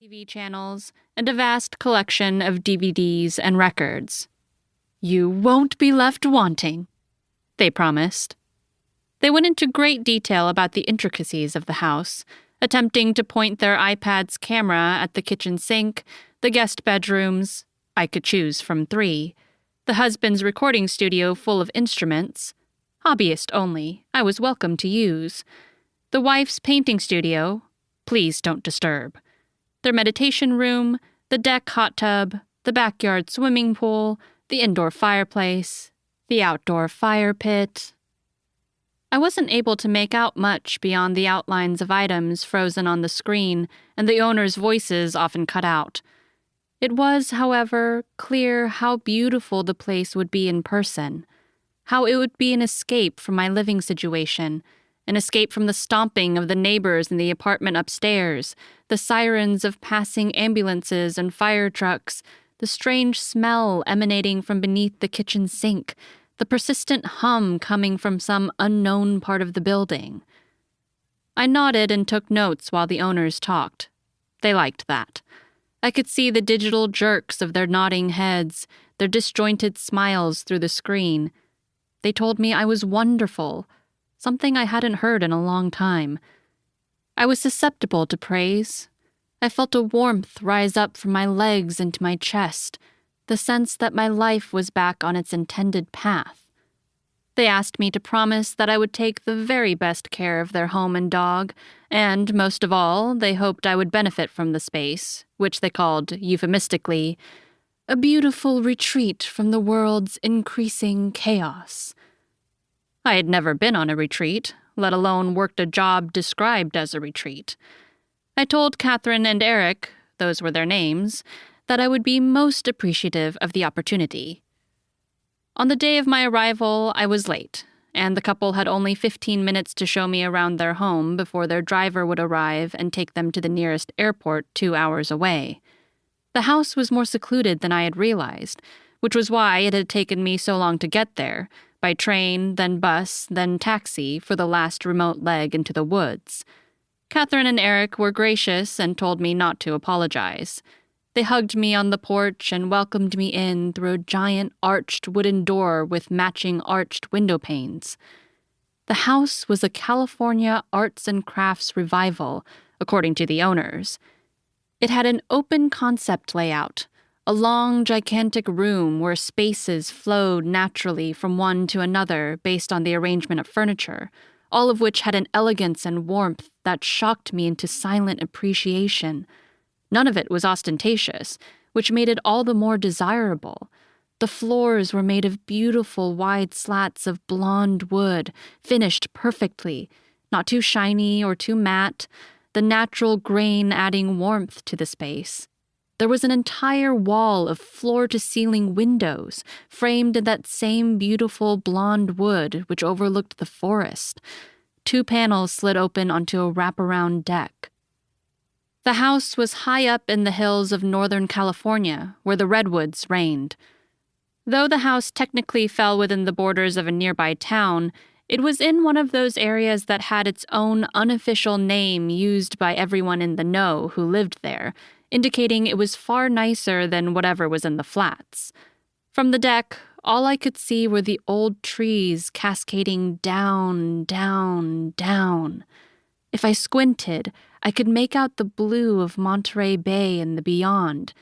TV channels, and a vast collection of DVDs and records. "You won't be left wanting," they promised. They went into great detail about the intricacies of the house, attempting to point their iPad's camera at the kitchen sink, the guest bedrooms — I could choose from 3, the husband's recording studio full of instruments — hobbyist only, I was welcome to use — the wife's painting studio — please don't disturb — their meditation room, the deck hot tub, the backyard swimming pool, the indoor fireplace, the outdoor fire pit. I wasn't able to make out much beyond the outlines of items frozen on the screen and the owners' voices often cut out. It was, however, clear how beautiful the place would be in person, how it would be an escape from my living situation, an escape from the stomping of the neighbors in the apartment upstairs, the sirens of passing ambulances and fire trucks, the strange smell emanating from beneath the kitchen sink, the persistent hum coming from some unknown part of the building. I nodded and took notes while the owners talked. They liked that. I could see the digital jerks of their nodding heads, their disjointed smiles through the screen. They told me I was wonderful, something I hadn't heard in a long time. I was susceptible to praise. I felt a warmth rise up from my legs into my chest, the sense that my life was back on its intended path. They asked me to promise that I would take the very best care of their home and dog, and, most of all, they hoped I would benefit from the space, which they called, euphemistically, a beautiful retreat from the world's increasing chaos. I had never been on a retreat, let alone worked a job described as a retreat. I told Catherine and Eric, those were their names, that I would be most appreciative of the opportunity. On the day of my arrival, I was late, and the couple had only 15 minutes to show me around their home before their driver would arrive and take them to the nearest airport 2 hours away. The house was more secluded than I had realized, which was why it had taken me so long to get there, by train, then bus, then taxi for the last remote leg into the woods. Catherine and Eric were gracious and told me not to apologize. They hugged me on the porch and welcomed me in through a giant arched wooden door with matching arched window panes. The house was a California arts and crafts revival, according to the owners. It had an open concept layout, a long, gigantic room where spaces flowed naturally from one to another based on the arrangement of furniture, all of which had an elegance and warmth that shocked me into silent appreciation. None of it was ostentatious, which made it all the more desirable. The floors were made of beautiful wide slats of blonde wood, finished perfectly, not too shiny or too matte, the natural grain adding warmth to the space. There was an entire wall of floor-to-ceiling windows, framed in that same beautiful blonde wood which overlooked the forest. 2 panels slid open onto a wraparound deck. The house was high up in the hills of Northern California, where the redwoods reigned. Though the house technically fell within the borders of a nearby town, it was in one of those areas that had its own unofficial name used by everyone in the know who lived there, indicating it was far nicer than whatever was in the flats. From the deck, all I could see were the old trees cascading down, down, down. If I squinted, I could make out the blue of Monterey Bay in the beyond.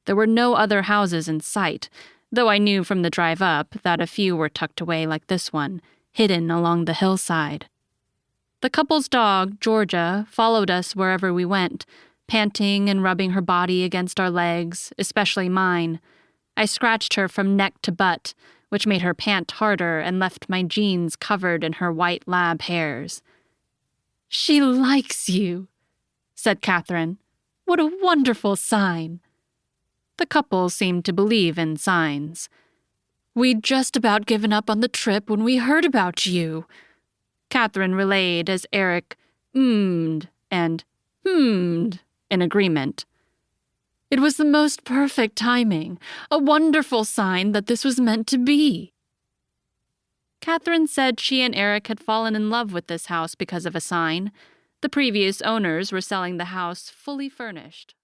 There were no other houses in sight, though I knew from the drive up that a few were tucked away like this one, hidden along the hillside. The couple's dog, Georgia, followed us wherever we went, panting and rubbing her body against our legs, especially mine. I scratched her from neck to butt, which made her pant harder and left my jeans covered in her white lab hairs. "She likes you," said Catherine. "What a wonderful sign." The couple seemed to believe in signs. "We'd just about given up on the trip when we heard about you," Catherine relayed as Eric "mmmed" and "hmmed" in agreement. "It was the most perfect timing, a wonderful sign that this was meant to be." Catherine said she and Eric had fallen in love with this house because of a sign. The previous owners were selling the house fully furnished.